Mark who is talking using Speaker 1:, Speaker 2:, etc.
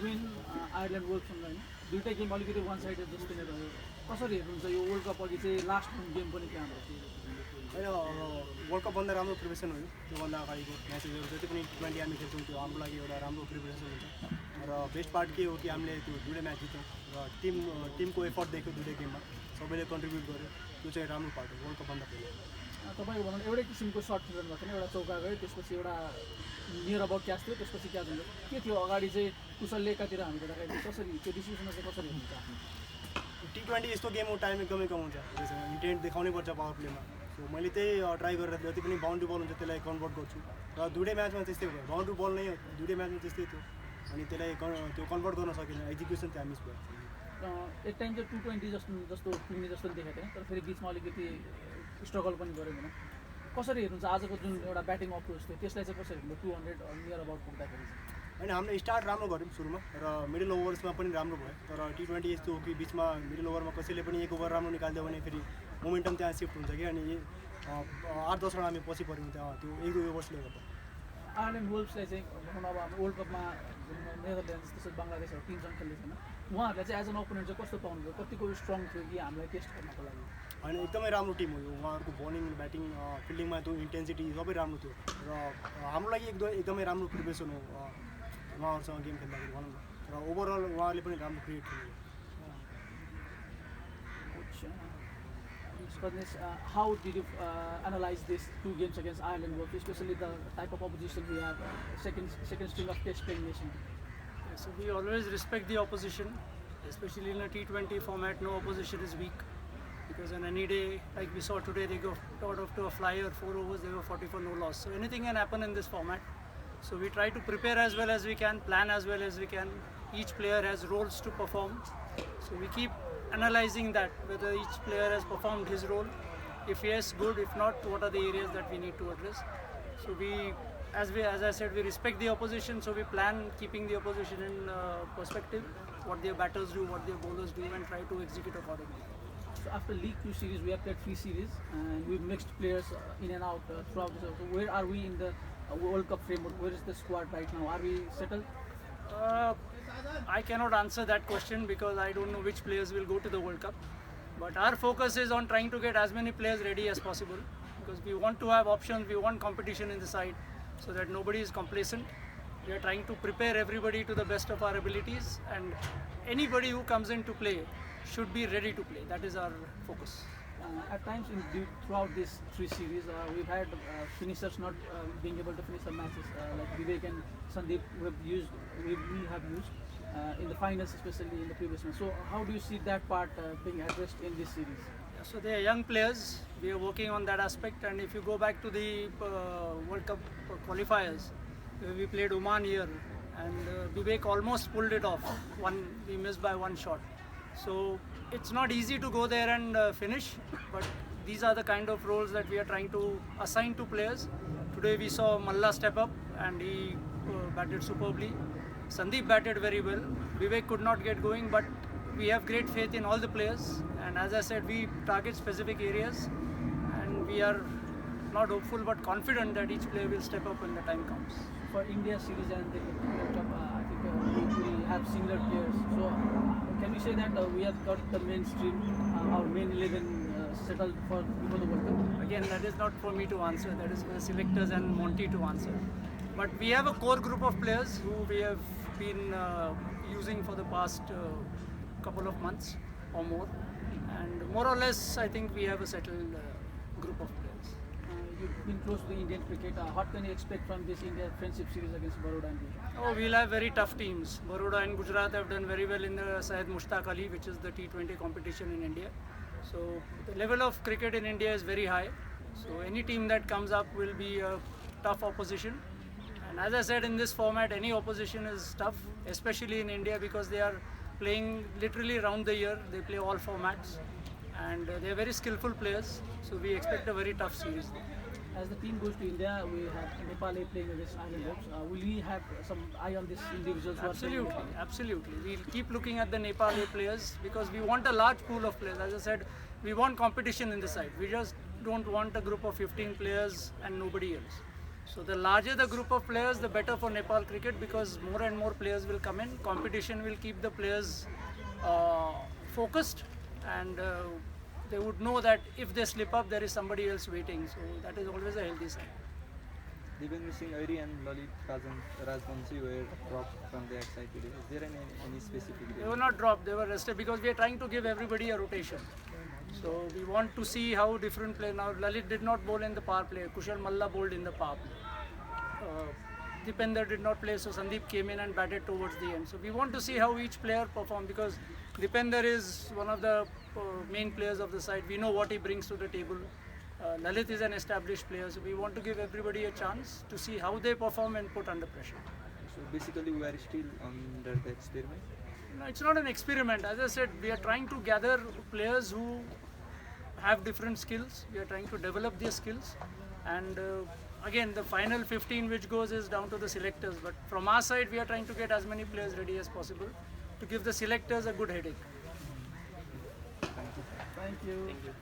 Speaker 1: Win Ireland वर्ल्डसँग होइन दुइटै game अलिकति वान साइडेड जस्तो नै रह्यो कसरी हेर्नुहुन्छ यो वर्ल्ड कप अघि चाहिँ लास्ट गेम पनि त्यहाँ भयो
Speaker 2: होइन वर्ल्ड कपभन्दा राम्रो प्रिपरेसन हो यो त्योभन्दा अगाडिको म्याचेसहरू जति पनि T20 हामी खेल्छौँ त्यो हाम्रो लागि एउटा राम्रो प्रिपरेसन हुन्छ र बेस्ट पार्ट के हो कि हामीले त्यो दुईवटा म्याच जित्यौँ र टिमको एफर्ट देख्यो दुईवटै गेममा सबैले कन्ट्रिब्युट गर्यो त्यो चाहिँ राम्रो पार्ट हो वर्ल्ड कपभन्दा पहिला
Speaker 1: तपाईँको भनौँ एउटै किसिमको सर्ट खेल्नु भएको थियो एउटा चौका गयो त्यसपछि एउटा नियर अबाउट क्याच थियो त्यसपछि क्याच हुन्छ के थियो अगाडि चाहिँ कुशलले एकातिर हामी भेटाएको कसरी त्यो डिसिजनमा चाहिँ कसरी हुन्छ
Speaker 2: T20 यस्तो गेम हो टाइम एकदमै कम हुन्छ इन्टेन्ट देखाउनै पर्छ पावर प्लेमा सो मैले त्यही ट्राई गरेर जति पनि बााउन्ड्री बल हुन्छ त्यसलाई कन्भर्ट गर्छु र दुइटै म्याचमा त्यस्तै भयो बााउन्ड्री बल नै दुइटै म्याचमा त्यस्तै थियो अनि त्यसलाई त्यो कन्भर्ट गर्न सकेन एक्जिक्युसन त्यहाँ मिस भयो
Speaker 1: एक टाइम चाहिँ T20 जस्तो पुग्ने जस्तो देखाएको थिएन तर फेरि बिचमा अलिकति स्ट्रगल पनि गऱ्यो भनौँ कसरी हेर्नुहुन्छ आजको जुन एउटा ब्याटिङ अप्रोच थियो त्यसलाई चाहिँ कसरी हेर्नु 200 नियर अबाउट पुग्दाखेरि
Speaker 2: होइन हामीले स्टार्ट राम्रो गऱ्यौँ सुरुमा र मिडल ओभर्समा पनि राम्रो भयो तर T20 यस्तो हो कि बिचमा मिडल ओभरमा कसैले पनि एक ओभर राम्रो निकालिदियो भने फेरि मोमेन्टम त्यहाँ सिफ्ट हुन्छ कि अनि 8-10 रन हामी पछि पऱ्यौँ त्यहाँ त्यो 1-2 ओभर्सले गर्दा
Speaker 1: आयरल्यान्ड वुल्भ्सलाई चाहिँ भनौँ अब हाम्रो वर्ल्ड कपमा नेदरल्यान्ड्स त्यसरी बङ्गलादेशहरू 3 जन खेल्दैछन् उहाँहरूलाई चाहिँ एज एन अपोनेन्ट चाहिँ कस्तो पाउनुभयो कतिको स्ट्रङ थियो कि हामीलाई टेस्ट गर्नको लागि
Speaker 2: होइन एकदमै राम्रो टिम हो यो उहाँहरूको बलिङ ब्याटिङ फिल्डिङमा त्यो इन्टेन्सिटी सबै राम्रो थियो र हाम्रो लागि एकदमै राम्रो प्रिपरेसन हो उहाँहरूसँग गेम खेल्दाखेरि भनौँ न र ओभरअल उहाँहरूले पनि राम्रो क्रिएट खेल्नु
Speaker 1: Spadnis, how did you analyze these 2 games against Ireland, especially the type of opposition we have, second string of test playing nation?
Speaker 3: Yeah, so we always respect the opposition, especially in a T20 format. No opposition is weak because on any day, like we saw today, they got off to a flyer, 4 overs, they were 40 for no loss. So anything can happen in this format. So we try to prepare as well as we can, plan as well as we can. Each player has roles to perform. So we keep analyzing that, whether each player has performed his role. If yes, good. If not, what are the areas that we need to address? So as I said, we respect the opposition. So we plan keeping the opposition in perspective, what their batters do, what their bowlers do, and try to execute accordingly.
Speaker 1: So after League 2 series, we have played 3 series, and we've mixed players in and out throughout. So where are we in the World Cup framework? Where is the squad right now? Are we settled?
Speaker 3: I cannot answer that question because I don't know which players will go to the World Cup. But our focus is on trying to get as many players ready as possible because we want to have options, we want competition in the side so that nobody is complacent. We are trying to prepare everybody to the best of our abilities and anybody who comes in to play should be ready to play. That is our focus.
Speaker 1: At times throughout these 3 series, we've had finishers not being able to finish the matches like Vivek and Sandeep we have used in the finals, especially in the previous one. So how do you see that part being addressed in this series?
Speaker 3: Yeah, so they are young players. We are working on that aspect. And if you go back to the World Cup qualifiers, we played Oman here, and Vivek almost pulled it off. We missed by 1 shot. So it's not easy to go there and finish, but these are the kind of roles that we are trying to assign to players. Today we saw Malla step up and he batted superbly. Sandeep batted very well. Vivek could not get going, but we have great faith in all the players. And as I said, we target specific areas, and we are not hopeful but confident that each player will step up when the time comes.
Speaker 1: For India series and the World Cup, I think we have similar players. So can we say that we have got the mainstream, our main 11 settled before the World Cup?
Speaker 3: Again, that is not for me to answer. That is for the selectors and Monty to answer. But we have a core group of players who we have been using for the past couple of months or more. And more or less, I think we have a settled group of players.
Speaker 1: You've been close to the Indian cricket. What can you expect from this India friendship series against Baroda and Gujarat?
Speaker 3: Oh, we'll have very tough teams. Baroda and Gujarat have done very well in the Syed Mushtaq Ali, which is the T20 competition in India. So the level of cricket in India is very high. So any team that comes up will be a tough opposition. And as I said, in this format, any opposition is tough, especially in India because they are playing literally round the year. They play all formats, and they are very skillful players. So we expect a very tough series.
Speaker 1: As the team goes to India, we have Nepal playing against Ireland. Will we have some eye on these individuals?
Speaker 3: Absolutely, absolutely. We'll keep looking at the Nepal players because we want a large pool of players. As I said, we want competition in the side. We just don't want a group of 15 players and nobody else. So the larger the group of players, the better for Nepal cricket, because more and more players will come in. Competition will keep the players focused, and they would know that if they slip up, there is somebody else waiting. So that is always a healthy sign.
Speaker 4: Devendra Singh Airi and Lalit Rajvanshi were dropped from their side today. Is there any specific
Speaker 3: They
Speaker 4: reason?
Speaker 3: were not dropped, they were rested, because we are trying to give everybody a rotation. So we want to see how different players. Now Lalit did not bowl in the power play, Kushal Malla bowled in the power play. Dipender did not play, so Sandeep came in and batted towards the end. So we want to see how each player perform, because Dipender is one of the main players of the side. We know what he brings to the table. Lalit is an established player, so we want to give everybody a chance to see how they perform and put under pressure.
Speaker 4: So basically, we are still under the experiment.
Speaker 3: No, it's not an experiment. As I said, we are trying to gather players who have different skills. We are trying to develop their skills. And again, the final 15 which goes is down to the selectors. But from our side, we are trying to get as many players ready as possible to give the selectors a good headache.
Speaker 1: Thank you.